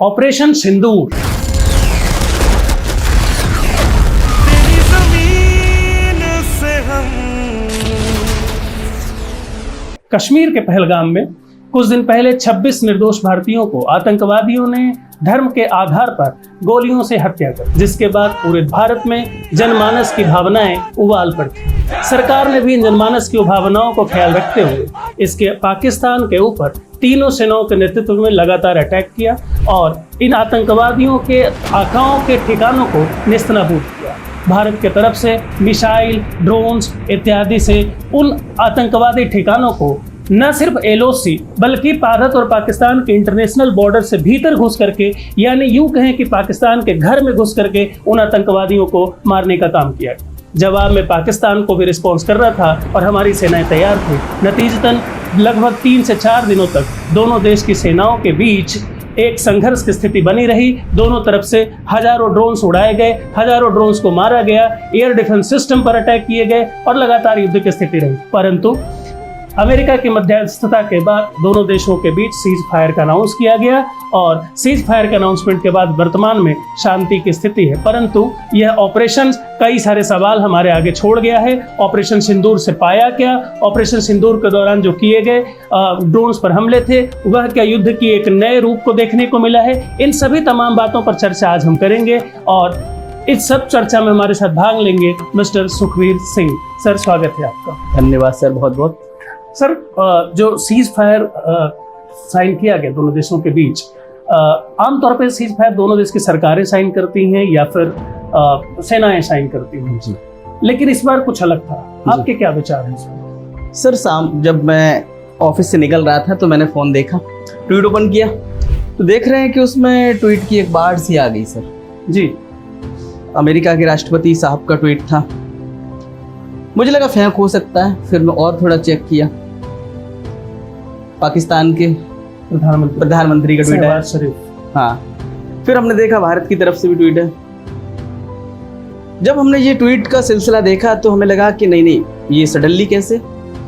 Operation सिंदूर। कश्मीर के पहलगाम में कुछ दिन पहले 26 निर्दोष भारतीयों को आतंकवादियों ने धर्म के आधार पर गोलियों से हत्या कर, जिसके बाद पूरे भारत में जनमानस की भावनाएं उबाल पड़ी। सरकार ने भी इन जनमानस की भावनाओं को ख्याल रखते हुए इसके पाकिस्तान के ऊपर तीनों सेनाओं के नेतृत्व में लगातार अटैक किया और इन आतंकवादियों के आकाओं के ठिकानों को नेस्तनाबूद किया। भारत के तरफ से मिसाइल, ड्रोन्स इत्यादि से उन आतंकवादी ठिकानों को न सिर्फ LOC बल्कि भारत और पाकिस्तान के इंटरनेशनल बॉर्डर से भीतर घुस करके, यानी यूं कहें कि पाकिस्तान के घर में घुस करके उन आतंकवादियों को मारने का काम किया। जवाब में पाकिस्तान को भी रिस्पॉन्स कर रहा था और हमारी सेनाएं तैयार थी। नतीजतन लगभग 3 से 4 दिनों तक दोनों देश की सेनाओं के बीच एक संघर्ष की स्थिति बनी रही। दोनों तरफ से हजारों ड्रोन्स उड़ाए गए, हजारों ड्रोन्स को मारा गया, एयर डिफेंस सिस्टम पर अटैक किए गए और लगातार युद्ध की स्थिति रही। परंतु अमेरिका की मध्यस्थता के बाद दोनों देशों के बीच सीज फायर का अनाउंस किया गया और सीज फायर के अनाउंसमेंट के बाद वर्तमान में शांति की स्थिति है। परंतु यह ऑपरेशन कई सारे सवाल हमारे आगे छोड़ गया है। ऑपरेशन सिंदूर से पाया क्या? ऑपरेशन सिंदूर के दौरान जो किए गए ड्रोन्स पर हमले थे, वह क्या युद्ध की एक नए रूप को देखने को मिला है? इन सभी तमाम बातों पर चर्चा आज हम करेंगे और इस सब चर्चा में हमारे साथ भाग लेंगे मिस्टर सुखवीर सिंह। सर, स्वागत है आपका। धन्यवाद सर, बहुत बहुत। सर, जो सीज फायर साइन किया गया दोनों देशों के बीच, आमतौर पर सीज फायर दोनों देश की सरकारें साइन करती हैं या फिर सेनाएं साइन करती हैं जी, लेकिन इस बार कुछ अलग था। आपके क्या विचार हैं इसमें? सर, शाम जब मैं ऑफिस से निकल रहा था तो मैंने फ़ोन देखा, ट्वीट ओपन किया तो देख रहे हैं कि उसमें ट्वीट की एक बाढ़ सी आ गई सर जी। अमेरिका के राष्ट्रपति साहब का ट्वीट था। मुझे लगा फेक हो सकता है, फिर मैं और थोड़ा चेक किया, पाकिस्तान के प्रधानमंत्री का ट्वीट है। हाँ, फिर हमने देखा भारत की तरफ से भी ट्वीट है। जब हमने ये ट्वीट का सिलसिला देखा तो हमें लगा कि नहीं, ये सडनली कैसे।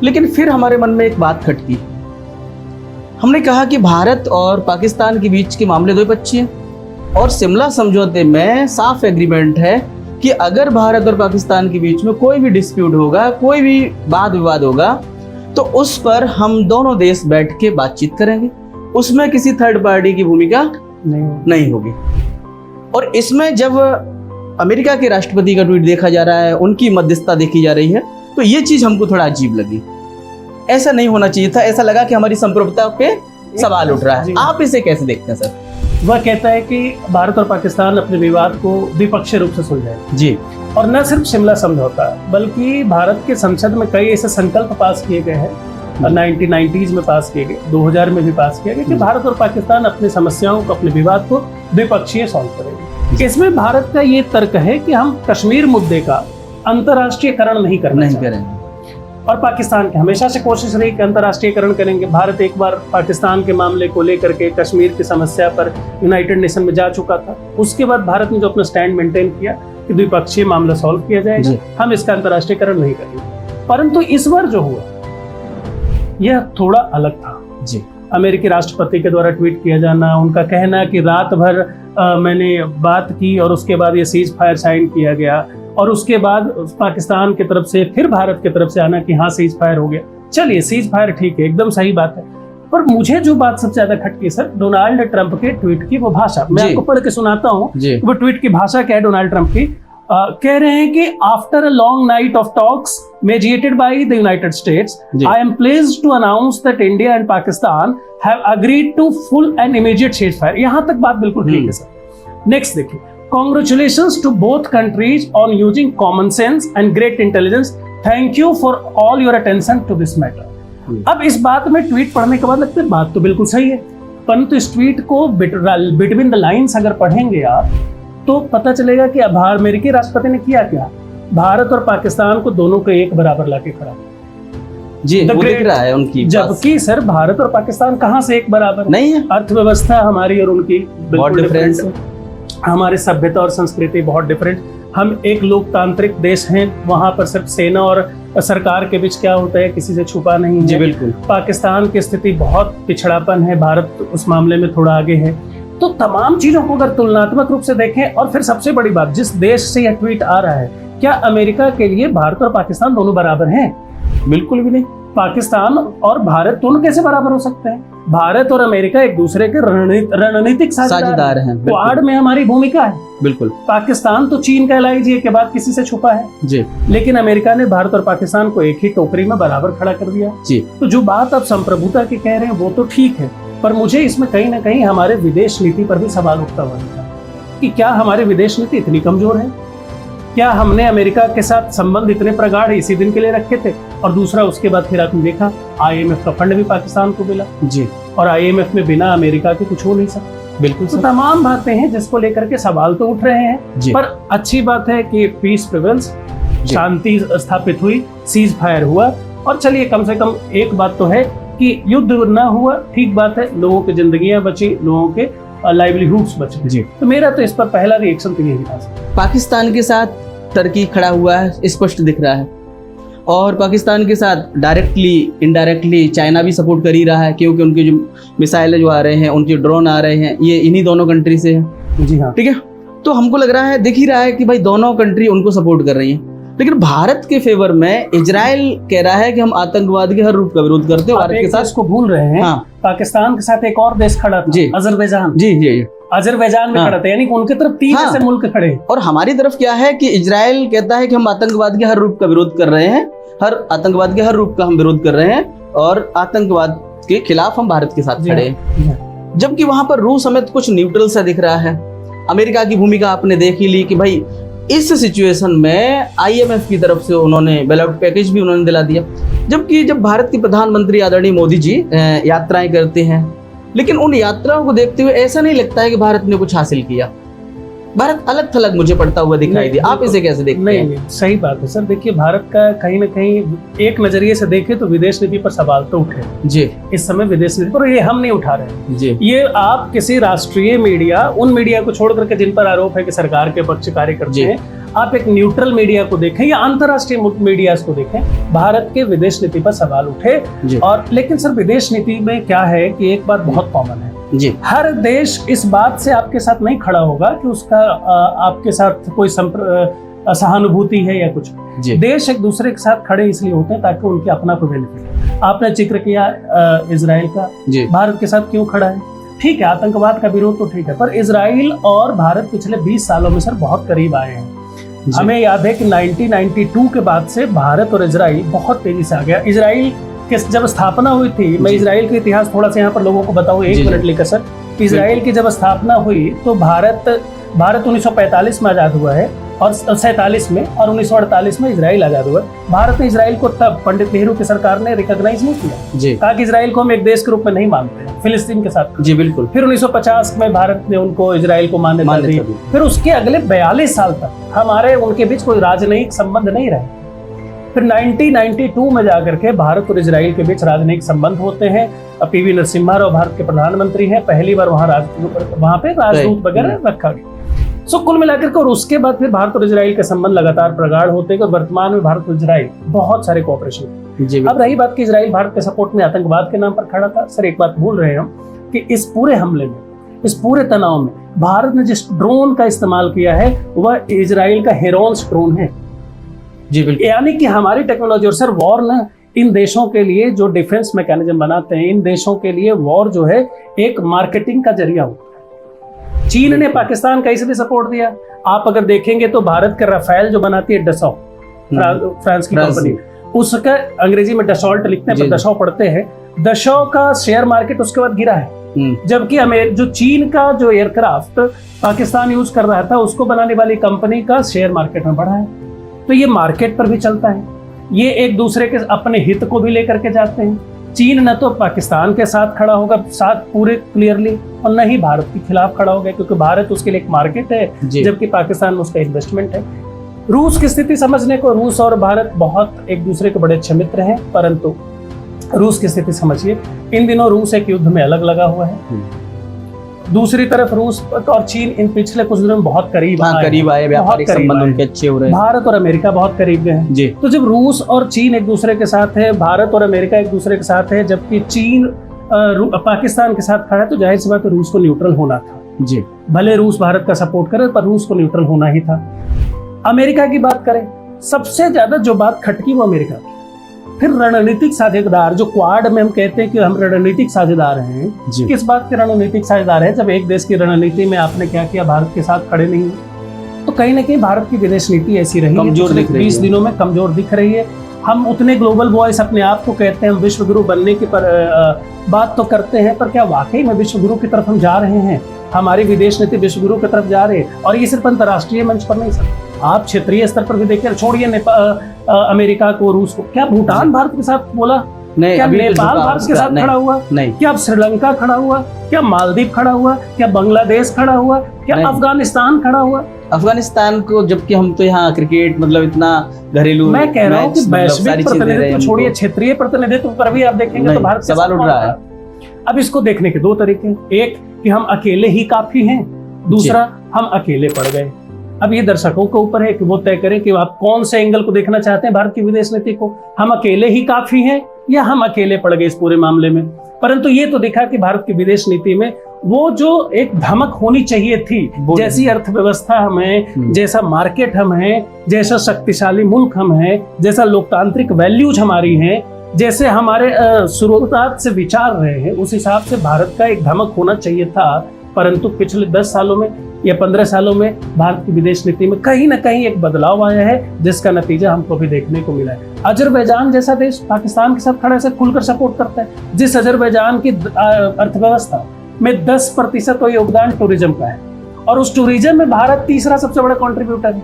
लेकिन फिर हमारे मन में एक बात खटकी। हमने कहा कि भारत और पाकिस्तान के बीच के मामले द्विपक्षीय हैं और शिमला समझौते में साफ एग्रीमेंट है कि अगर भारत और पाकिस्तान के बीच में कोई भी डिस्प्यूट होगा, कोई भी वाद विवाद होगा, तो उस पर हम दोनों देश बैठ के बातचीत करेंगे। उसमें किसी थर्ड पार्टी की भूमिका नहीं होगी। और इसमें जब अमेरिका के राष्ट्रपति का ट्वीट देखा जा रहा है, उनकी मध्यस्थता देखी जा रही है, तो ये चीज हमको थोड़ा अजीब लगी। ऐसा नहीं होना चाहिए था। ऐसा लगा कि हमारी संप्रभुता पे सवाल उठ रहा है। आप इसे कैसे देखते हैं सर? वह कहता है कि भारत और पाकिस्तान अपने विवाद को द्विपक्षीय रूप से सुलझाए जी, और न सिर्फ शिमला समझौता बल्कि भारत के संसद में कई ऐसे संकल्प पास किए गए हैं। 1990s में पास किए गए, 2000 में भी पास किया गया कि भारत और पाकिस्तान अपनी समस्याओं को, अपने विवाद को द्विपक्षीय सॉल्व करेंगे। इसमें भारत का ये तर्क है कि हम कश्मीर मुद्दे का अंतर्राष्ट्रीयकरण नहीं करेंगे और पाकिस्तान की हमेशा से कोशिश रही कि अंतर्राष्ट्रीयकरण करेंगे। भारत एक बार पाकिस्तान के मामले को लेकर के कश्मीर की समस्या पर यूनाइटेड नेशन में जा चुका था। उसके बाद भारत ने जो अपना स्टैंड मेंटेन किया कि द्विपक्षीय मामला सॉल्व किया जाएगा, हम इसका अंतर्राष्ट्रीयकरण नहीं करेंगे। परंतु इस बार जो हुआ यह थोड़ा अलग था जी। अमेरिकी राष्ट्रपति के द्वारा ट्वीट किया जाना, उनका कहना कि रात भर मैंने बात की और उसके बाद ये सीज फायर साइन किया गया और उसके बाद पाकिस्तान की तरफ से फिर भारत की तरफ से आना कि हाँ सीज फायर हो गया। चलिए, सीज फायर ठीक है, एकदम सही बात है। पर मुझे जो बात सबसे ज्यादा खटकी सर, डोनाल्ड ट्रंप के ट्वीट की वो भाषा, मैं आपको पढ़ के सुनाता हूँ। वो ट्वीट की भाषा क्या है डोनाल्ड ट्रंप की? कह रहे हैं कि after a long night of talks mediated by the United States, I am pleased to announce that India and Pakistan have agreed to full and immediate ceasefire. यहाँ तक बात बिल्कुल ठीक है सर। नेक्स्ट देखिए, congratulations to both countries on using common sense and great intelligence. Thank you for all your attention to this matter. अब इस बात में ट्वीट पढ़ने के बाद लगता है बात तो बिल्कुल सही है, परंतु इस ट्वीट को बिटवीन द लाइन्स अगर पढ़ेंगे आप तो पता चलेगा कि अमेरिकी राष्ट्रपति ने किया क्या। भारत और पाकिस्तान को दोनों को एक बराबर लाके खड़ा जी, वो दिख रहा है उनकी। जबकि सर भारत और पाकिस्तान कहाँ से एक बराबर नहीं है। अर्थव्यवस्था हमारी और उनकी बहुत डिफरेंस है। हमारे सभ्यता और संस्कृति बहुत डिफरेंट। हम एक लोकतांत्रिक देश हैं, वहां पर सिर्फ सेना और सरकार के बीच क्या होता है किसी से छुपा नहीं है। जी बिल्कुल। पाकिस्तान की स्थिति बहुत पिछड़ापन है, भारत उस मामले में थोड़ा आगे है। तो तमाम चीजों को अगर तुलनात्मक रूप से देखें, और फिर सबसे बड़ी बात, जिस देश से यह ट्वीट आ रहा है, क्या अमेरिका के लिए भारत और पाकिस्तान दोनों बराबर हैं? बिल्कुल भी नहीं। पाकिस्तान और भारत दोनों कैसे बराबर हो सकते हैं? भारत और अमेरिका एक दूसरे के रणनीतिक साझेदार हैं। क्वाड में हमारी भूमिका है। बिल्कुल। पाकिस्तान तो चीन का LIG के बाद किसी से छुपा है जी, लेकिन अमेरिका ने भारत और पाकिस्तान को एक ही टोकरी में बराबर खड़ा कर दिया जी। तो जो बात आप संप्रभुता की कह रहे हैं वो तो ठीक है, पर मुझे इसमें कहीं ना कहीं हमारे विदेश नीति पर भी सवाल उठता हुआ दिखा कि क्या हमारी विदेश नीति इतनी कमजोर है? क्या हमने अमेरिका के साथ संबंध इतने प्रगाढ़ इसी दिन के लिए रखे थे? और दूसरा, उसके बाद फिर आपने देखा IMF का फंड भी पाकिस्तान को मिला जी, और IMF में बिना अमेरिका के कुछ हो नहीं सकता। बिल्कुल। तो तमाम बातें हैं जिसको लेकर के सवाल तो उठ रहे हैं, पर अच्छी बात है कि पीस प्रिवेल्स, शांति स्थापित हुई, सीज फायर हुआ, और चलिए कम से कम एक बात तो है कि युद्ध ना हुआ, ठीक बात है, लोगों की जिंदगियां बची, लोगों के लाइवलीहुड्स बचे जी। तो मेरा तो इस पर पहला रिएक्शन तो यही था। पाकिस्तान के साथ टर्की खड़ा हुआ है, स्पष्ट दिख रहा है, और पाकिस्तान के साथ डायरेक्टली इनडायरेक्टली चाइना भी सपोर्ट कर ही रहा है, क्योंकि उनके जो मिसाइलें जो आ रहे हैं, उनके ड्रोन आ रहे हैं, ये इन्हीं दोनों कंट्री से हैं। जी हाँ, ठीक है। तो हमको लग रहा है, दिख ही रहा है कि भाई दोनों कंट्री उनको सपोर्ट कर रही हैं। लेकिन भारत के फेवर में इजराइल कह रहा है कि हम आतंकवाद के हर रूप का विरोध करते हैं। भारत के साथ को भूल रहे हैं। हाँ, पाकिस्तान के साथ एक और देश खड़ा था, अजरबैजान। जी जी, अजरबैजान में खड़ा था, यानी कि उनकी तरफ 3 ऐसे मुल्क खड़े। और हमारी तरफ क्या है कि इजराइल कहता है कि हम आतंकवाद के हर रूप का विरोध कर रहे हैं, आतंकवाद के हर रूप का हम विरोध कर रहे हैं, और आतंकवाद के खिलाफ हम भारत के साथ खड़े हैं। जबकि वहां पर रूस समेत कुछ न्यूट्रल सा दिख रहा है। अमेरिका की भूमिका आपने देख ही ली कि भाई इस सिचुएशन में IMF की तरफ से उन्होंने बैलआउट पैकेज भी उन्होंने दिला दिया। जबकि जब भारत के प्रधानमंत्री आदरणीय मोदी जी यात्राएं करते हैं, लेकिन उन यात्राओं को देखते हुए ऐसा नहीं लगता है कि भारत ने कुछ हासिल किया। भारत अलग थलग मुझे पड़ता हुआ दिखाई दिया। आप इसे कैसे देखते हैं? नहीं, सही बात है सर। देखिए, भारत का कहीं ना कहीं एक नजरिए से देखें तो विदेश नीति पर सवाल तो उठे जी। इस समय विदेश नीति पर ये हम नहीं उठा रहे जी। ये आप किसी राष्ट्रीय मीडिया, उन मीडिया को छोड़ करके जिन पर आरोप है कि सरकार के पक्ष कार्य करते हैं, आप एक न्यूट्रल मीडिया को देखें या अंतर्राष्ट्रीय मीडिया को देखें, भारत के विदेश नीति पर सवाल उठे। और लेकिन सर, विदेश नीति में क्या है कि एक बात बहुत कॉमन है जी। हर देश इस बात से आपके साथ नहीं खड़ा होगा कि उसका आपके साथ कोई सहानुभूति है या कुछ। देश एक दूसरे के साथ खड़े इसलिए होते हैं ताकि उनके अपना को बेनिफिट। आपने जिक्र किया इजराइल का, भारत के साथ क्यों खड़ा है? ठीक है, आतंकवाद का विरोध तो ठीक है, पर इजराइल और भारत पिछले 20 सालों में सर बहुत करीब आए हैं। हमें याद है कि 1992 के बाद से भारत और इजराइल बहुत तेजी से आ गया। इजराइल के जब स्थापना हुई थी, मैं इजराइल का इतिहास थोड़ा सा यहाँ पर लोगों को बताऊं, 1 मिनट लेकर सर। इजराइल की जब स्थापना हुई तो भारत 1945 में आजाद हुआ है, और 47 में, और 1948 में इजराइल आजाद हुआ। भारत ने इजराइल को तब पंडित नेहरू की सरकार ने रिकॉग्नाइज नहीं किया, कहा कि इजराइल को हम एक देश के रूप में नहीं मानते हैं, फिलिस्तीन के साथ। जी बिल्कुल। फिर 1950 में भारत ने उनको इजराइल को मान्यता दी। फिर उसके अगले 42 साल तक हमारे उनके बीच कोई राजनयिक संबंध नहीं रहे। फिर 1992 में जाकर के भारत और इजराइल के बीच राजनयिक संबंध होते हैं। PV नरसिम्हा राव भारत के प्रधानमंत्री हैं, पहली बार वहां पे राजदूत वगैरह रखा गया। सो कुल मिलाकर के, और उसके बाद फिर भारत और इजराइल के संबंध लगातार प्रगाढ़ होते हैं, और वर्तमान में भारत और इजराइल बहुत सारे कोऑपरेशन। अब रही बात कि इजराइल भारत के सपोर्ट में आतंकवाद के नाम पर खड़ा था, सर एक बात भूल रहे हैं हम कि इस पूरे हमले में, इस पूरे तनाव में भारत ने जिस ड्रोन का इस्तेमाल किया है वह इजराइल का हेरोन्स ड्रोन है जी बिल्कुल। यानी कि हमारी टेक्नोलॉजी, और सर वॉर ना इन देशों के लिए जो डिफेंस मैकेनिज्म बनाते हैं, इन देशों के लिए वॉर जो है एक मार्केटिंग का जरिया होता है। चीन ने पाकिस्तान का इसलिए सपोर्ट दिया। आप अगर देखेंगे तो भारत का राफेल जो बनाती है डसॉ, फ्रांस की कंपनी, उसका अंग्रेजी में डसॉल्ट लिखते हैं पर डसॉ पढ़ते हैं। डसॉ का शेयर मार्केट उसके बाद गिरा है, जबकि जो चीन का जो एयरक्राफ्ट पाकिस्तान यूज कर रहा था उसको बनाने वाली कंपनी का शेयर मार्केट में बढ़ा है। तो ये मार्केट पर भी चलता है, ये एक दूसरे के अपने हित को भी लेकर के जाते हैं। चीन न तो पाकिस्तान के साथ खड़ा होगा साथ पूरे क्लियरली, और न ही भारत के खिलाफ खड़ा होगा, क्योंकि भारत उसके लिए एक मार्केट है, जबकि पाकिस्तान में उसका इन्वेस्टमेंट है। रूस की स्थिति समझने को, रूस और भारत बहुत एक दूसरे के बड़े अच्छे मित्र हैं, परंतु रूस की स्थिति समझिए, इन दिनों रूस एक युद्ध में अलग लगा हुआ है। दूसरी तरफ रूस और चीन इन पिछले कुछ दिनों में बहुत करीब आए, व्यापारिक संबंध उनके अच्छे हो रहे हैं। भारत और अमेरिका बहुत करीब गए हैं जी। तो जब रूस और चीन एक दूसरे के साथ है, भारत और अमेरिका एक दूसरे के साथ है, जबकि चीन पाकिस्तान के साथ खड़ा है, तो जाहिर सी बात है रूस को न्यूट्रल होना था। जी भले रूस भारत का सपोर्ट करे पर रूस को न्यूट्रल होना ही था। अमेरिका की बात करें, सबसे ज्यादा जो बात खटकी वो अमेरिका की। फिर रणनीतिक साझेदार, जो क्वाड में हम कहते हैं कि हम रणनीतिक साझेदार हैं, जी किस बात के रणनीतिक साझेदार हैं? जब एक देश की रणनीति में आपने क्या किया, भारत के साथ खड़े नहीं हुए, तो कहीं ना कहीं भारत की विदेश नीति ऐसी रही है, कमजोर दिख रही 20 है। दिनों में कमजोर दिख रही है। हम उतने ग्लोबल वॉइस अपने आप को कहते हैं, हम विश्व गुरु बनने की बात तो करते हैं, पर क्या वाकई में विश्व गुरु की तरफ हम जा रहे हैं? हमारी विदेश नीति विश्व गुरु की तरफ जा रही है, और ये सिर्फ अंतर्राष्ट्रीय मंच पर नहीं, सर आप क्षेत्रीय स्तर पर भी देखिए। छोड़िए अमेरिका को, रूस को, क्या भूटान भारत के साथ बोला? नहीं, क्या अभी तो नेपाल झुका भारत के उसका साथ नहीं। खड़ा हुआ? नहीं क्या श्रीलंका खड़ा हुआ? क्या मालदीव खड़ा हुआ? क्या बांग्लादेश खड़ा हुआ? क्या नहीं। अफगानिस्तान खड़ा हुआ? अफगानिस्तान को, जबकि हम तो यहाँ क्रिकेट मतलब इतना घरेलू मैं कह रहा हूँ कि मैच, मतलब सारी वैश्विक चीजें दे रहे हैं प्रतिनिधित्व छोड़िए, हमको। क्षेत्रीय प्रतिनिधित्व पर भी आप देखेंगे तो नहीं, भारत के सवाल साथ उठ कौन रहा खड़ा है। है? अब इसको देखने के दो तरीके हैं, एक कि हम अकेले ही काफी हैं, दूसरा हम अकेले पड़ गए। अब ये दर्शकों के ऊपर है कि वो तय करें कि आप कौन से एंगल को देखना चाहते हैं भारत की विदेश नीति को। हम अकेले ही काफी हैं या हम अकेले पड़ गए इस पूरे मामले में? परंतु ये तो दिखा कि भारत की विदेश नीति में वो जो एक धमक होनी चाहिए थी, जैसी अर्थव्यवस्था हमें, जैसा मार्केट हम हैं, जैसा शक्तिशाली मुल्क हम हैं, जैसा लोकतांत्रिक वैल्यूज हमारी हैं, जैसे हमारे शुरुआत से विचार रहे हैं, उस हिसाब से भारत का एक धमक होना चाहिए था। परंतु पिछले 10 सालों में या 15 सालों में भारत की विदेश नीति में कहीं ना कहीं एक बदलाव आया है, जिसका नतीजा हमको भी देखने को मिला है। अजरबैजान जैसा देश पाकिस्तान के साथ खड़ा से खुलकर सपोर्ट करता है। जिस अजरबैजान की अर्थव्यवस्था में 10% तो योगदान टूरिज्म का है, और उस टूरिज्म में भारत तीसरा सबसे बड़ा कॉन्ट्रीब्यूटर है,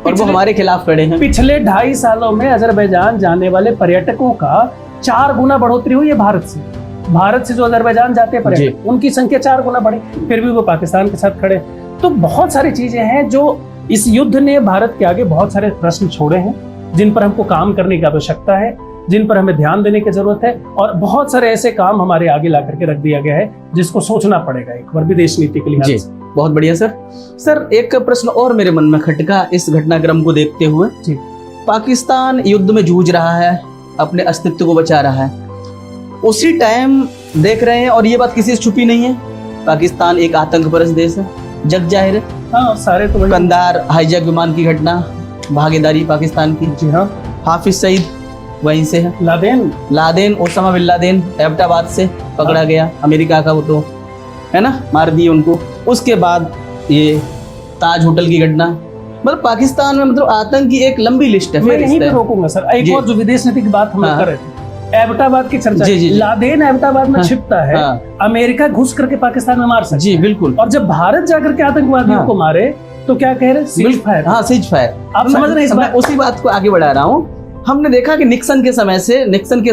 और वो हमारे खिलाफ खड़े हैं। पिछले 2.5 सालों में अजरबैजान जाने वाले पर्यटकों का 4 गुना बढ़ोतरी हुई है भारत से। भारत से जो अजरबैजान जाते हैं पर्यटक, उनकी संख्या 4 गुना बढ़ी, फिर भी वो पाकिस्तान के साथ खड़े। तो बहुत सारी चीजें हैं जो इस युद्ध ने भारत के आगे बहुत सारे प्रश्न छोड़े हैं, जिन पर हमको काम करने की आवश्यकता है, जिन पर हमें ध्यान देने की जरूरत है, और बहुत सारे ऐसे काम हमारे आगे ला करके रख दिया गया है जिसको सोचना पड़ेगा एक बार विदेश नीति के लिहाज से। बहुत बढ़िया सर। सर एक प्रश्न और मेरे मन में खटका इस घटनाक्रम को देखते हुए। जी। पाकिस्तान युद्ध में जूझ रहा है, अपने अस्तित्व को बचा रहा है, उसी टाइम देख रहे हैं, और ये बात किसी से छुपी नहीं है, पाकिस्तान एक आतंकपरस्त देश है, जग जाहिर है। हाँ, सारे तो वही। कंधार हाईजैक विमान की घटना, भागीदारी पाकिस्तान की। जी हाँ, हाफिज सईद वहीं से है। Laden Osama bin Laden Abbottabad से पकड़ा गया, अमेरिका का वो तो है ना, मार दिए उनको। उसके बाद ये ताज होटल की घटना, मतलब पाकिस्तान में मतलब आतंक की एक लंबी लिस्ट है। मैं यहीं पे रोकूंगा सर, एक और जो विदेश नीति की बात हम लोग कर रहे थे, एबटाबाद की चर्चा। जी, जी, जी। लादेन एबटाबाद में छिपता है, अमेरिका घुस करके पाकिस्तान में मार सकता है। जी बिल्कुल। और जब भारत जाकर के आतंकवादियों को मारे तो क्या कह रहे? Cease fire. हाँ, सीज फायर। आप समझ रहे हैं इस बात? उसी बात को आगे बढ़ा रहा हूँ। हमने देखा कि निक्सन के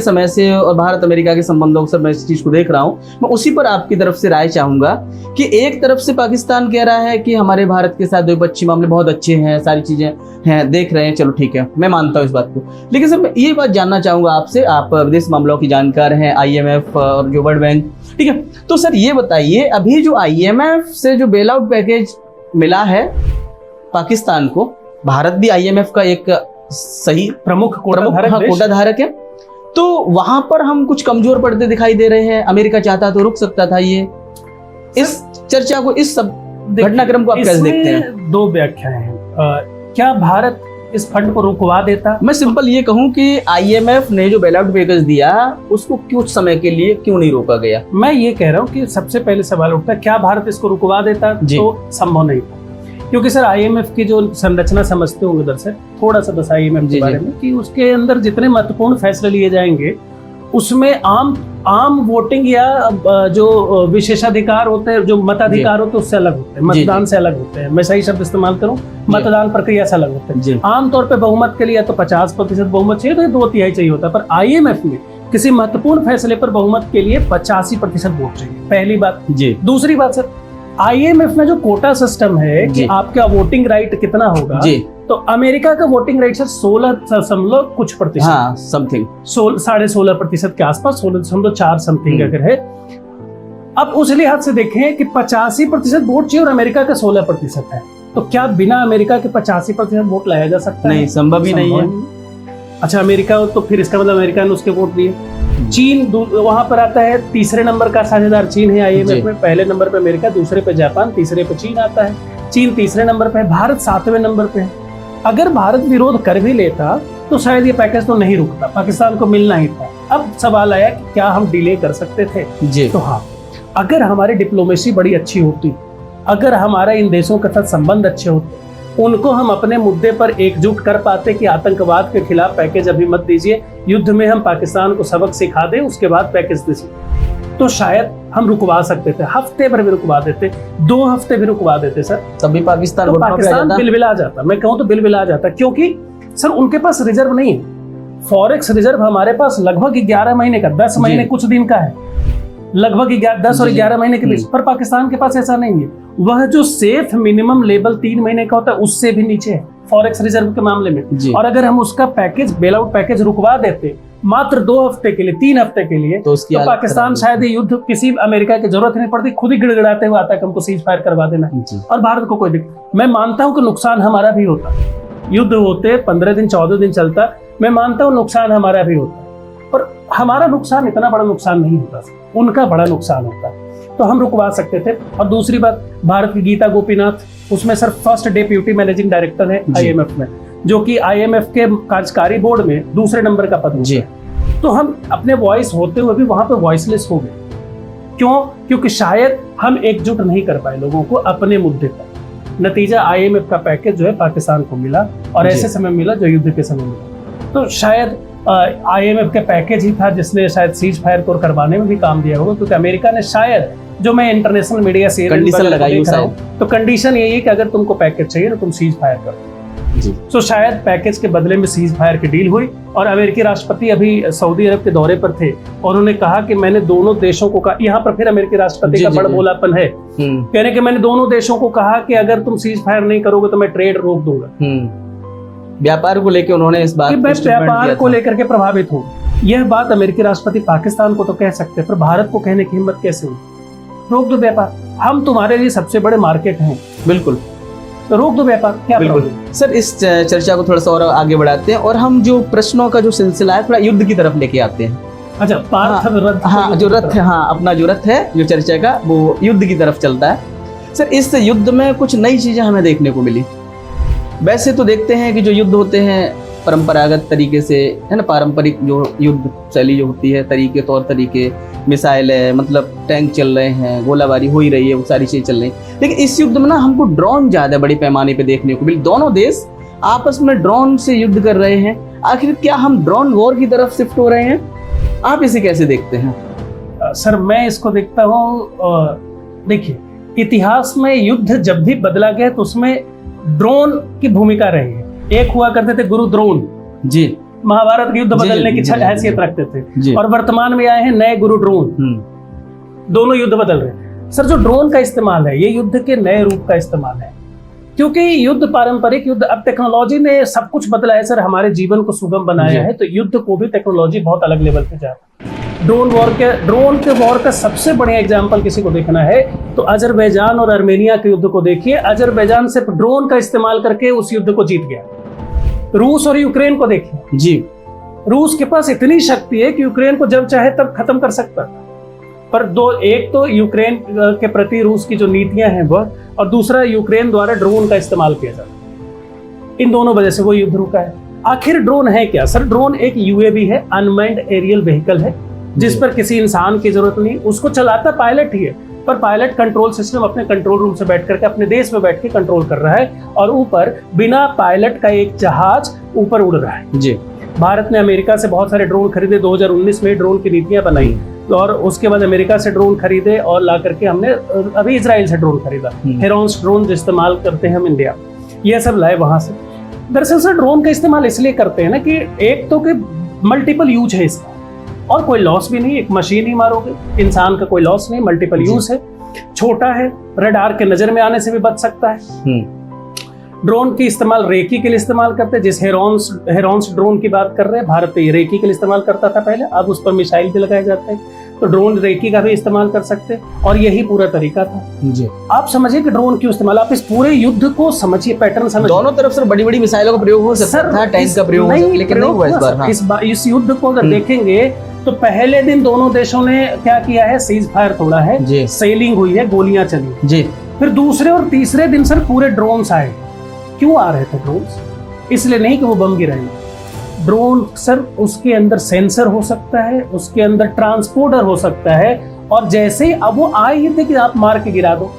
समय से और भारत अमेरिका के संबंधों से मैं इस चीज को देख रहा हूँ। मैं उसी पर आपकी तरफ से राय चाहूंगा कि एक तरफ से पाकिस्तान कह रहा है कि हमारे भारत के साथ द्विपक्षीय मामले बहुत अच्छे हैं, सारी चीजें हैं, देख रहे हैं, चलो ठीक है, मैं मानता हूँ इस बात को। लेकिन सर मैं ये बात जानना चाहूंगा आपसे, आप विदेश मामलों की जानकार हैं, IMF और जो वर्ल्ड बैंक, ठीक है, तो सर ये बताइए, अभी जो IMF से जो बेल आउट पैकेज मिला है पाकिस्तान को, भारत भी IMF का एक सही प्रमुख कोटा धारक है, तो वहां पर हम कुछ कमजोर पड़ते दिखाई दे रहे हैं। अमेरिका चाहता तो रुक सकता था। ये इस चर्चा को, इस सब घटनाक्रम को आप कैसे देखते हैं? 2 व्याख्याएं हैं। क्या भारत इस फंड को रुकवा देता? मैं सिंपल ये कहूं कि IMF ने जो बेल आउट पैकेज दिया उसको कुछ समय के लिए क्यों नहीं रोका गया? मैं ये कह रहा हूँ कि सबसे पहले सवाल उठता है, क्या भारत इसको रुकवा देता? तो संभव नहीं था, क्योंकि सर IMF की जो संरचना समझते होंगे दर्शक, थोड़ा सा बस IMF के बारे में, कि उसके अंदर जितने महत्वपूर्ण फैसले लिए जाएंगे उसमें आम वोटिंग या जो विशेषाधिकार होते हैं, जो मताधिकार होते हैं, उससे अलग होते हैं, मतदान से अलग होते हैं। मैं सही शब्द इस्तेमाल करूं, मतदान प्रक्रिया से अलग होते हैं। आमतौर पे बहुमत के लिए तो 50% बहुमत चाहिए, तो 2/3 चाहिए होता है, पर IMF में किसी महत्वपूर्ण फैसले पर बहुमत के लिए 85% वोट चाहिए। पहली बात। दूसरी बात सर, IMF में जो कोटा सिस्टम है कि आपका वोटिंग राइट कितना होगा, तो अमेरिका का वोटिंग राइट सर 16 कुछ %, हाँ, समथिंग 16.5% के आसपास, 16.4 समथिंग अगर है। अब उस लिहाज से देखें कि 85% वोट चाहिए और अमेरिका का 16% है, तो क्या बिना अमेरिका के 85% वोट लाया जा सकता है? नहीं, संभव ही नहीं है। अच्छा, अमेरिका, तो फिर इसका मतलब अमेरिका ने उसके वोट दिए। चीन वहां पर आता है, तीसरे नंबर का साझेदार चीन है आईएमएफ में। पहले नंबर पे अमेरिका, दूसरे पे जापान, तीसरे पे चीन आता है। चीन तीसरे नंबर पे है, भारत 7वें नंबर पे है। अगर भारत विरोध कर भी लेता तो शायद ये पैकेज तो नहीं रुकता, पाकिस्तान को मिलना ही था। अब सवाल आया कि क्या हम डिले कर सकते थे जी। तो हाँ, अगर हमारी डिप्लोमेसी बड़ी अच्छी होती, अगर हमारा इन देशों के साथ संबंध अच्छे होते, उनको हम अपने मुद्दे पर एकजुट कर पाते कि आतंकवाद के खिलाफ पैकेज अभी मत दीजिए, युद्ध में हम पाकिस्तान को सबक सिखा दें, उसके बाद पैकेज दीजिए, तो शायद हम रुकवा सकते थे। हफ्ते भर भी रुकवा देते, 2 हफ्ते भी रुकवा देते सर, तभी पाकिस्तान तो घुटनों पे आ पाकिस्तान जाता। बिलबिला जाता। मैं कहूँ तो बिलबिला जाता, क्योंकि सर उनके पास रिजर्व नहीं है। फॉरेक्स रिजर्व हमारे पास लगभग 11 महीने का, 10 महीने कुछ दिन का है, लगभग 10 और 11 महीने के बीच। पर पाकिस्तान के पास ऐसा नहीं है। वह जो सेफ मिनिमम लेवल 3 महीने का होता है, उससे भी नीचे है फॉरेक्स रिजर्व के मामले में। और अगर हम उसका पैकेज, बेल आउट पैकेज रुकवा देते मात्र 2 हफ्ते के लिए, 3 हफ्ते के लिए, तो पाकिस्तान शायद ये युद्ध किसी अमेरिका की जरूरत नहीं पड़ती, खुद ही गिड़गिड़ाते हुए आता है कि हमको सीज फायर करवा देना, और भारत को कोई दिक्कत। मैं मानता हूं कि नुकसान हमारा भी होता, युद्ध होते 15 दिन 14 दिन चलता, मैं मानता हूं नुकसान हमारा भी होता, पर हमारा नुकसान इतना बड़ा नुकसान नहीं होता, उनका बड़ा नुकसान होता, तो हम रुकवा सकते थे। और दूसरी बात, भारत की गीता गोपीनाथ उसमें sir first deputy managing director है आईएमएफ में, जो कि आईएमएफ के कार्यकारी बोर्ड में दूसरे नंबर का पद है। तो हम अपने वॉइस होते हुए भी वहां पे वॉइसलेस हो गए। क्यों? क्योंकि शायद हम एकजुट नहीं कर पाए लोगों को अपने मुद्दे पर। नतीजा आईएमएफ का पैकेज जो है पाकिस्तान को मिला, और ऐसे समय मिला जो युद्ध के समय मिला। तो शायद आईएमएफ के पैकेज ही था जिसने शायद सीज फायर को करवाने में भी काम दिया होगा, क्योंकि अमेरिका ने शायद, जो मैं इंटरनेशनल मीडिया से कंडीशन लगाई है, तो कंडीशन यही है कि अगर तुमको पैकेज चाहिए तो तुम सीज फायर करो। तो शायद पैकेज के बदले में सीज फायर की डील हुई। और अमेरिकी राष्ट्रपति अभी सऊदी अरब के दौरे पर थे, और उन्होंने कहा कि मैंने दोनों देशों को कहा, यहाँ पर फिर अमेरिकी राष्ट्रपति का बड़ा बोलापन है, कहने कि मैंने दोनों देशों को कहा कि अगर तुम सीज फायर नहीं करोगे तो मैं ट्रेड रोक दूंगा। व्यापार को लेकर उन्होंने इस बात, व्यापार को लेकर के प्रभावित हो। यह बात अमेरिकी राष्ट्रपति पाकिस्तान को तो कह सकते, पर भारत को कहने की हिम्मत कैसे हुई? रोक दो व्यापार, हम तुम्हारे लिए सबसे बड़े मार्केट हैं। बिल्कुल, तो रोक दो व्यापार। क्या बिल्कुल सर, इस चर्चा को थोड़ा सा और आगे बढ़ाते हैं, और हम जो प्रश्नों का जो सिलसिला है थोड़ा युद्ध की तरफ लेके आते हैं। अच्छा, रथ, हाँ जो रथ है, हाँ अपना जो रथ है जो चर्चा का, वो युद्ध की तरफ चलता है। सर इस युद्ध में कुछ नई चीजें हमें देखने को मिली। वैसे तो देखते हैं कि जो युद्ध होते हैं परंपरागत तरीके से, है ना, पारंपरिक जो युद्ध शैली जो होती है, तरीके, तौर तरीके, मिसाइल है, मतलब टैंक चल रहे हैं, गोलाबारी हो ही रही है, वो सारी चीजें चल रही हैं। लेकिन इस युद्ध में ना हमको ड्रोन ज्यादा बड़े पैमाने पे देखने को मिले। दोनों देश आपस में ड्रोन से युद्ध कर रहे हैं। आखिर क्या हम ड्रोन वॉर की तरफ शिफ्ट हो रहे हैं? आप इसे कैसे देखते हैं? सर मैं इसको देखता हूँ, देखिए इतिहास में युद्ध जब भी बदला गया तो उसमें ड्रोन की भूमिका रही है। एक हुआ करते थे गुरु द्रोण जी, महाभारत के युद्ध बदलने की हैसियत रखते थे, और वर्तमान में आए हैं नए गुरु ड्रोन। दोनों युद्ध बदल रहे हैं। सर जो ड्रोन का इस्तेमाल है, ये युद्ध के नए रूप का इस्तेमाल है, क्योंकि युद्ध पारंपरिक युद्ध, अब टेक्नोलॉजी ने सब कुछ बदला है सर, हमारे जीवन को सुगम बनाया है, तो युद्ध को भी टेक्नोलॉजी बहुत अलग लेवल पे जा रहा है। ड्रोन के वॉर का सबसे बढ़िया एग्जांपल किसी को देखना है तो अजरबैजान और आर्मेनिया के युद्ध को देखिए। अजरबैजान सिर्फ ड्रोन का इस्तेमाल करके उस युद्ध को जीत गया। रूस और यूक्रेन को देखिए जी, रूस के पास इतनी शक्ति है कि यूक्रेन को जब चाहे तब खत्म कर सकता है। पर एक तो यूक्रेन के प्रति रूस की जो नीतियां हैं वह, और दूसरा यूक्रेन द्वारा ड्रोन का इस्तेमाल किया जाता है। इन दोनों वजह से वो युद्ध रुका है। आखिर ड्रोन है क्या? सर ड्रोन एक यूएवी है, अनमैन्ड एरियल व्हीकल है, जिस पर किसी इंसान की जरूरत नहीं। उसको चलाता पायलट ही है, पर पायलट कंट्रोल सिस्टम अपने कंट्रोल रूम से बैठ करके अपने देश में बैठ के कंट्रोल कर रहा है, और ऊपर बिना पायलट का एक जहाज ऊपर उड़ रहा है जी। भारत ने अमेरिका से बहुत सारे ड्रोन खरीदे, 2019 में ड्रोन की नीतियां बनाई, और उसके बाद अमेरिका से ड्रोन खरीदे, और ला करके हमने अभी इजराइल से ड्रोन खरीदा। हेरॉन्स ड्रोन जो इस्तेमाल करते हैं हम इंडिया, यह सब लाए वहां से। दरअसल सर ड्रोन का इस्तेमाल इसलिए करते हैं ना कि एक तो कि मल्टीपल यूज है इसका, और कोई लॉस भी नहीं, एक मशीन ही मारोगे, इंसान का कोई लॉस नहीं, मल्टीपल यूज है, छोटा है, रडार के नजर में आने से भी बच सकता है। ड्रोन की इस्तेमाल रेकी के लिए इस्तेमाल करते हैं, जिस हेरॉन्स ड्रोन की बात कर रहे हैं, भारत रेकी के लिए इस्तेमाल करता था पहले, अब उस पर मिसाइल भी लगाए जाते हैं, तो ड्रोन रेकी का भी इस्तेमाल कर सकते हैं, और यही पूरा तरीका था जी। आप समझिए कि ड्रोन क्यों इस्तेमाल, आप इस पूरे युद्ध को समझिए, पैटर्न समझिए। दोनों तरफ से बड़ी बड़ी मिसाइलों का प्रयोग हो सकता था, टैंक का प्रयोग हो सकता, लेकिन नहीं हुआ इस बार। इस युद्ध को अगर देखेंगे तो पहले दिन दोनों देशों ने क्या किया है, सीज फायर तोड़ा है, जी। सेलिंग हुई है, गोलियां चली। जी। फिर दूसरे और तीसरे दिन सर पूरे ड्रोन्स आए। क्यों आ रहे थे ड्रोन्स? इसलिए नहीं कि वो बम गिराएंगे। ड्रोन सर उसके अंदर सेंसर हो सकता है, उसके अंदर ट्रांसपोर्टर हो सकता है, और जैसे ही अब वो आए ही थे कि आप मार के गिरा दो।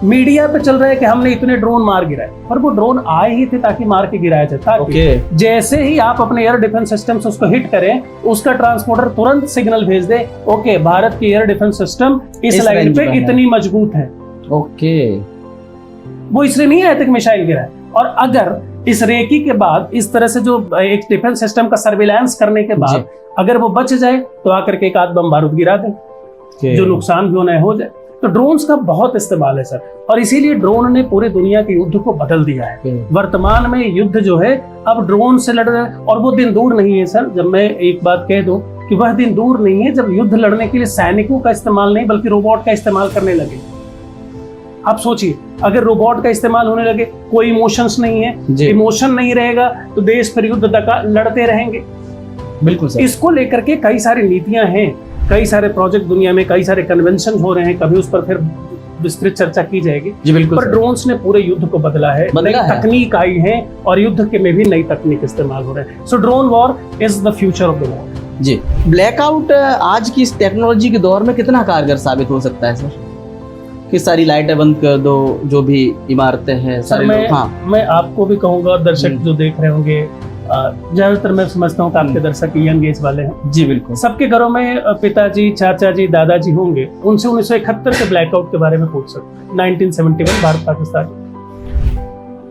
मीडिया पे चल रहा है कि हमने इतने ड्रोन मार गिराए, पर वो ड्रोन आए ही थे ताकि मार के गिराया जाए, ताकि जैसे ही आप अपने एयर डिफेंस सिस्टम से उसको हिट करें, उसका ट्रांसपोर्टर तुरंत सिग्नल भेज दे, ओके भारत की एयर डिफेंस सिस्टम इस लाइन पे इतनी मजबूत है। ओके, वो इसलिए नहीं आए थे कि मिसाइल गिराए। और अगर इस रेकी के बाद इस तरह से जो एक डिफेंस सिस्टम का सर्विलांस करने के बाद अगर वो बच जाए तो आकर के एक आध बम बारूद गिरा दे, जो नुकसान भी होना है हो जाए। तो ड्रोन्स का बहुत इस्तेमाल है सर, और इसीलिए ड्रोन ने पूरी दुनिया के युद्ध को बदल दिया है। वर्तमान में युद्ध जो है अब ड्रोन से लड़ रहे हैं, और वो दिन दूर नहीं है सर, जब मैं एक बात कह दूं कि वह दिन दूर नहीं है जब युद्ध लड़ने के लिए सैनिकों का इस्तेमाल नहीं बल्कि रोबोट का इस्तेमाल करने लगे। आप सोचिए, अगर रोबोट का इस्तेमाल होने लगे, कोई इमोशंस नहीं है, इमोशन नहीं रहेगा, तो देश फिर युद्ध लड़ते रहेंगे। बिल्कुल सर। इसको लेकर के कई सारी नीतियां हैं, कई सारे प्रोजेक्ट दुनिया में, कई सारे कन्वेंशन हो रहे हैं, कभी उस पर फिर विस्तृत चर्चा की जाएगी। जी बिल्कुल। पर ड्रोन्स ने पूरे युद्ध को बदला है, नई तकनीक आई है, और युद्ध के में भी नई तकनीक इस्तेमाल हो रहे हैं। So drone war is the future of the war. जी, ब्लैकआउट आज की इस टेक्नोलॉजी के दौर में कितना कारगर साबित हो सकता है सर? कि सारी लाइटें बंद कर दो, जो भी इमारतें हैं सारे लोग। हाँ, मैं आपको भी कहूंगा, और दर्शक जो देख रहे होंगे, ज्यादातर मैं समझता हूँ कि आपके दर्शक यंग एज वाले हैं। जी बिल्कुल। सबके घरों में पिताजी, चाचा जी, दादाजी होंगे, उनसे 1971 के ब्लैकआउट के बारे में पूछ सकते हैं। 1971 भारत पाकिस्तान,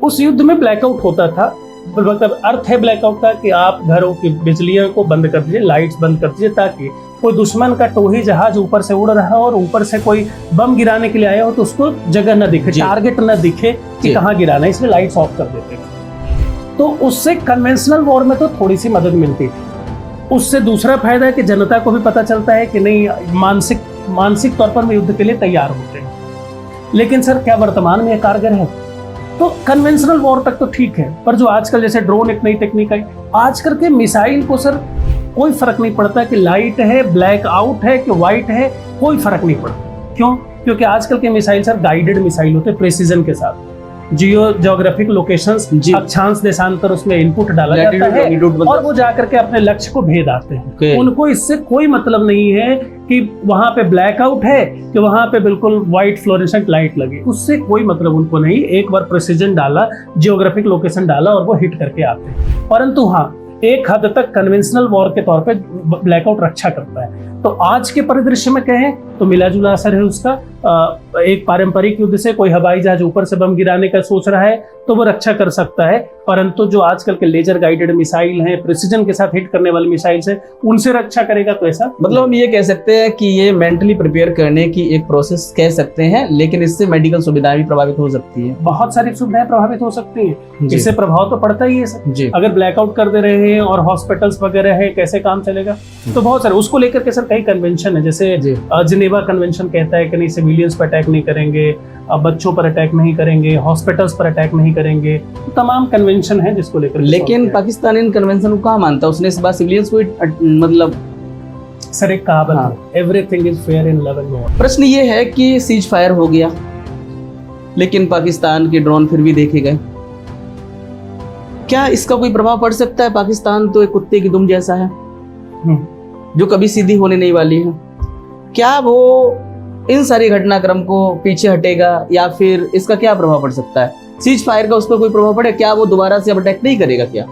उस युद्ध में ब्लैकआउट होता था। मतलब अर्थ है ब्लैकआउट का कि आप घरों की बिजलियों को बंद कर दीजिए, लाइट्स बंद कर दीजिए, ताकि कोई दुश्मन का टोही जहाज ऊपर से उड़ रहा है और ऊपर से कोई बम गिराने के लिए आया हो तो उसको जगह न दिखे, टारगेट न दिखे कि कहाँ गिराना है, इसलिए लाइट्स ऑफ कर देते थे। तो उससे कन्वेंशनल वॉर में तो थोड़ी सी मदद मिलती थी। उससे दूसरा फायदा है कि जनता को भी पता चलता है कि नहीं, मानसिक तौर पर युद्ध के लिए तैयार होते हैं। लेकिन सर क्या वर्तमान में कारगर है? तो कन्वेंशनल वॉर तक तो ठीक है, पर जो आजकल जैसे ड्रोन एक नई टेक्निक आई, आजकल के मिसाइल को सर कोई फर्क नहीं पड़ता कि लाइट है, ब्लैक आउट है कि व्हाइट है, कोई फर्क नहीं पड़ता। क्यों? क्योंकि आजकल के मिसाइल सर गाइडेड मिसाइल होते हैं, प्रिसीजन के साथ। जियोग्राफिक लोकेशंस, अक्षांश देशांतर उसमें इनपुट डाला जाता है और वो जाकर के अपने लक्ष्य को भेद आते हैं। उनको इससे कोई मतलब नहीं है कि वहां पे ब्लैकआउट है कि वहां पे बिल्कुल व्हाइट फ्लोरेसेंट लाइट लगी, उससे कोई मतलब उनको नहीं। एक बार प्रिसीजन डाला, जियोग्राफिक लोकेशन डाला और वो हिट करके आते हैं। परंतु हाँ, एक हद तक कन्वेंशनल वॉर के तौर पे ब्लैकआउट रक्षा करता है। तो आज के परिदृश्य में कहें तो मिला जुला असर है उसका। एक पारंपरिक युद्ध से कोई हवाई जहाज ऊपर से बम गिराने का सोच रहा है तो वो रक्षा कर सकता है, परंतु जो आजकल के लेजर गाइडेड मिसाइल हैं, प्रिसीजन के साथ हिट करने वाले मिसाइल हैं, उनसे रक्षा करेगा तो ऐसा मतलब हम ये कह सकते हैं कि ये मेंटली प्रिपेयर करने की एक प्रोसेस कह सकते हैं, लेकिन इससे मेडिकल सुविधाएं भी प्रभावित हो सकती है। बहुत सारी सुविधाएं प्रभावित हो सकती हैं, इससे प्रभाव तो पड़ता ही है सर। अगर ब्लैकआउट कर दे रहे हैं और हॉस्पिटल्स वगैरह है, कैसे काम चलेगा? तो बहुत सारे उसको लेकर के सर कई कन्वेंशन है, जैसे जिनेवा कन्वेंशन कहता है कि नहीं, सिविलियंस पर अटैक नहीं करेंगे, बच्चों पर अटैक नहीं करेंगे, हॉस्पिटल्स पर अटैक नहीं करेंगे, तो तमाम कन्वेंशन है जिसको लेकर। लेकिन पाकिस्तान इन कन्वेंशन को कहाँ मानता है? उसने इस बार सिविलियंस को मतलब सर एक कहावत है, everything is fair in love and war. प्रश्न ये है कि सीज फायर हो गया, लेकिन पाकिस्तान के ड्रोन फिर भी देखे गए। क्या इसका कोई प्रभाव पड़ सकता है? पाकिस्तान तो एक कुत्ते की दुम जैसा है जो कभी सीधी होने नहीं वाली है। क्या वो इन सारी घटनाक्रम को पीछे हटेगा या फिर इसका क्या प्रभाव पड़ सकता है? सीज फायर का उस पर कोई प्रभाव पड़े? क्या वो दोबारा से अब अटैक नहीं करेगा क्या?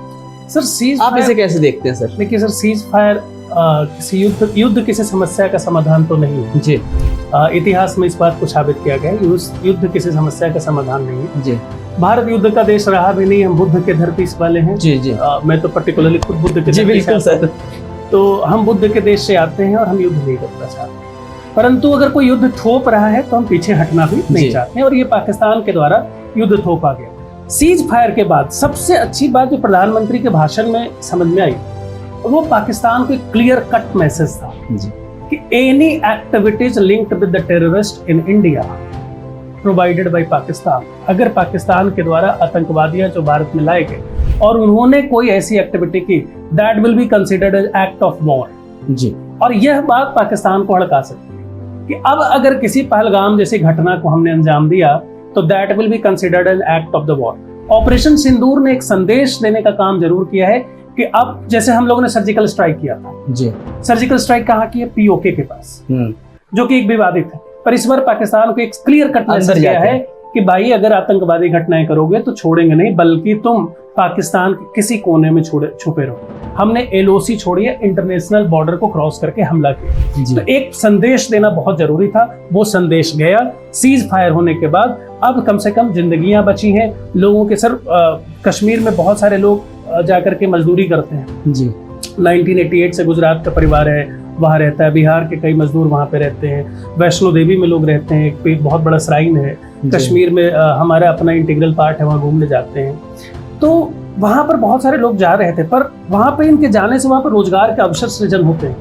सर सीज आप इसे कैसे देखते हैं सर? देखिए सर, सीज फायर किसी युद्ध किसी समस्या का समाधान तो नहीं है जी। इतिहास में इस बात को साबित किया गया है, युद्ध किसी समस्या का समाधान नहीं है जी। भारत युद्ध का देश रहा भी नहीं, हम बुद्ध के धरती वाले हैं। जी जी। मैं तो पर्टिकुलरली खुद बुद्ध के जी बिल्कुल सर। तो हम बुद्ध के देश से आते हैं और हम युद्ध नहीं करना चाहते, परंतु अगर कोई युद्ध थोप रहा है तो हम पीछे हटना भी नहीं चाहते हैं, और ये पाकिस्तान के द्वारा युद्ध थोपा गया। सीज फायर के बाद सबसे अच्छी बात जो प्रधानमंत्री के भाषण में समझ में आई, वो पाकिस्तान को क्लियर कट मैसेज था कि any activities linked with the terrorist in India provided by Pakistan, अगर पाकिस्तान के द्वारा आतंकवादियां जो भारत में लाए गए और उन्होंने कोई ऐसी एक्टिविटी की, that will be considered as act of war जी। और यह बात पाकिस्तान को हड़का सकती है कि अब अगर किसी पहलगाम जैसी घटना को हमने अंजाम दिया तो that will be considered an act of the war. Operation Sindoor ने एक संदेश देने का काम जरूर किया है कि अब जैसे हम लोगों ने सर्जिकल स्ट्राइक किया था जी, सर्जिकल स्ट्राइक कहाँ की है? पीओके के पास, जो कि एक विवादित है, पर इस बार पाकिस्तान को एक क्लियर कट मैसेज दिया है कि भाई अगर आतंकवादी घटनाएं करोगे तो छोड़ेंगे नहीं, बल्कि तुम पाकिस्तान के किसी कोने में छुपे रहो। हमने एलओसी छोड़ी है, इंटरनेशनल बॉर्डर को क्रॉस करके हमला किया। तो एक संदेश देना बहुत जरूरी था, वो संदेश गया। सीज फायर होने के बाद अब कम से कम जिंदगियां बची हैं लोगों के। सर कश्मीर में बहुत सारे लोग जाकर के मजदूरी करते हैं जी। 1988 से गुजरात का परिवार है वहाँ रहता है, बिहार के कई मजदूर वहाँ पे रहते हैं, वैष्णो देवी में लोग रहते हैं, एक बहुत बड़ा श्राइन है कश्मीर में, हमारा अपना इंटीग्रल पार्ट है, वहाँ घूमने जाते हैं। तो वहाँ पर बहुत सारे लोग जा रहे थे, पर वहाँ पे इनके जाने से वहाँ पर रोजगार के अवसर सृजन होते हैं।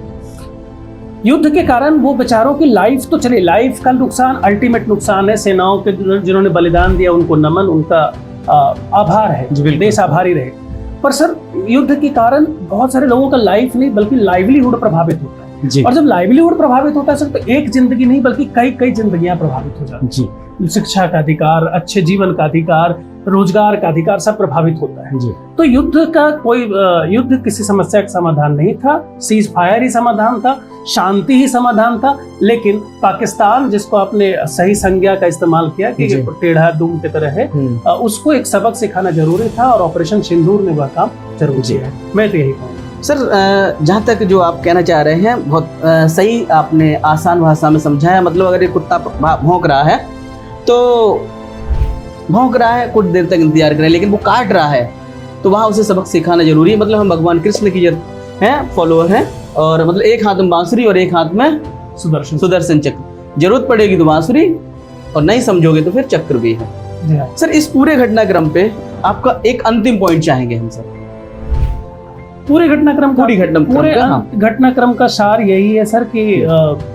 युद्ध के कारण वो बेचारों की लाइफ तो चले, लाइफ का नुकसान अल्टीमेट नुकसान है। सेनाओं के जिन्होंने बलिदान दिया उनको नमन, उनका आभार है, देश आभारी रहे। पर सर युद्ध के कारण बहुत सारे लोगों का लाइफ नहीं बल्कि लाइवलीहुड प्रभावित होता है जी। और जब लाइवलीहुड प्रभावित होता है सर तो एक जिंदगी नहीं बल्कि कई जिंदगियां प्रभावित हो जाती जी। हैं। शिक्षा का अधिकार, अच्छे जीवन का अधिकार, रोजगार का अधिकार सब प्रभावित होता है जी। तो युद्ध किसी समस्या का समाधान नहीं था, सीज फायर ही समाधान था, शांति ही समाधान था। लेकिन पाकिस्तान जिसको आपने सही संज्ञा का इस्तेमाल किया कि टेढ़ा दुम की तरह है, उसको एक सबक सिखाना जरूरी था और ऑपरेशन सिंदूर ने वह काम जरूर किया है। मैं तो यही कहूँगा सर। जहाँ तक जो आप कहना चाह रहे हैं बहुत सही आपने आसान भाषा में समझाया। मतलब अगर ये कुत्ता भौंक रहा है तो भौंक रहा है, कुछ देर तक इंतजार करें, लेकिन वो काट रहा है तो वहाँ उसे सबक सिखाना जरूरी है। मतलब हम भगवान कृष्ण की हैं फॉलोअर हैं, और मतलब एक हाथ में बांसुरी और एक हाथ में सुदर्शन चक्र। जरूरत पड़ेगी तो बांसुरी और नहीं समझोगे तो फिर चक्र भी है। सर इस पूरे घटनाक्रम पे आपका एक अंतिम पॉइंट चाहेंगे हम सर? पूरे घटनाक्रम का सार यही है सर कि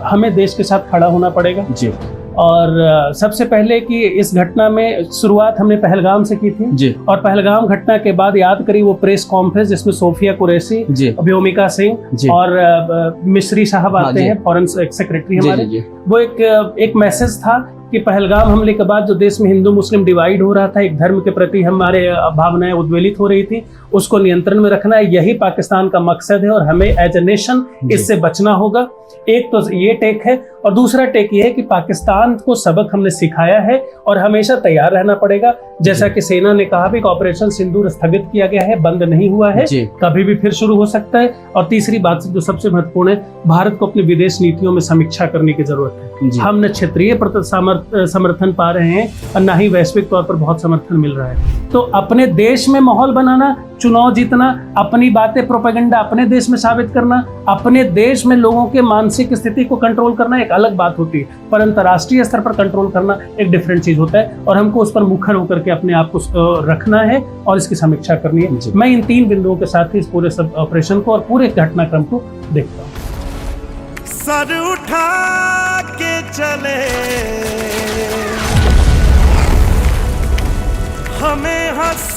हमें देश के साथ खड़ा होना पड़ेगा जी। और सबसे पहले कि इस घटना में शुरुआत हमने पहलगाम से की थी जी। और पहलगाम घटना के बाद याद करिए वो प्रेस कॉन्फ्रेंस जिसमें सोफिया कुरैशी, व्योमिका सिंह और मिस्री साहब आते हैं, फॉरेन सेक्रेटरी हमारे। वो एक मैसेज था कि पहलगाम हमले के बाद जो देश में हिंदू मुस्लिम डिवाइड हो रहा था, एक धर्म के प्रति हमारे भावनाएं उद्वेलित हो रही थी, उसको नियंत्रण में रखना है, यही पाकिस्तान का मकसद है और हमें एज ए नेशन इससे बचना होगा। एक तो ये टेक है और दूसरा टेक ये है कि पाकिस्तान को सबक हमने सिखाया है और हमेशा तैयार रहना पड़ेगा। जैसा कि सेना ने कहा भी कि ऑपरेशन सिंदूर स्थगित किया गया है, बंद नहीं हुआ है, कभी भी फिर शुरू हो सकता है। और तीसरी बात जो सबसे महत्वपूर्ण है, भारत को अपनी विदेश नीतियों में समीक्षा करने की जरूरत है। हम न क्षेत्रीय समर्थन पा रहे हैं और न ही वैश्विक तौर पर बहुत समर्थन मिल रहा है। तो अपने देश में माहौल बनाना, चुनाव जीतना, अपनी बातें प्रोपेगेंडा अपने देश में साबित करना, अपने देश में लोगों के मानसिक स्थिति को कंट्रोल करना एक अलग बात होती है, पर अंतर्राष्ट्रीय स्तर पर कंट्रोल करना एक डिफरेंट चीज होता है और हमको उस पर मुखर होकर के अपने आप को रखना है और इसकी समीक्षा करनी है। मैं इन 3 बिंदुओं के साथ ही इस पूरे सब ऑपरेशन को और पूरे घटनाक्रम को देखता हूँ। सर उठा के चले हमें हंस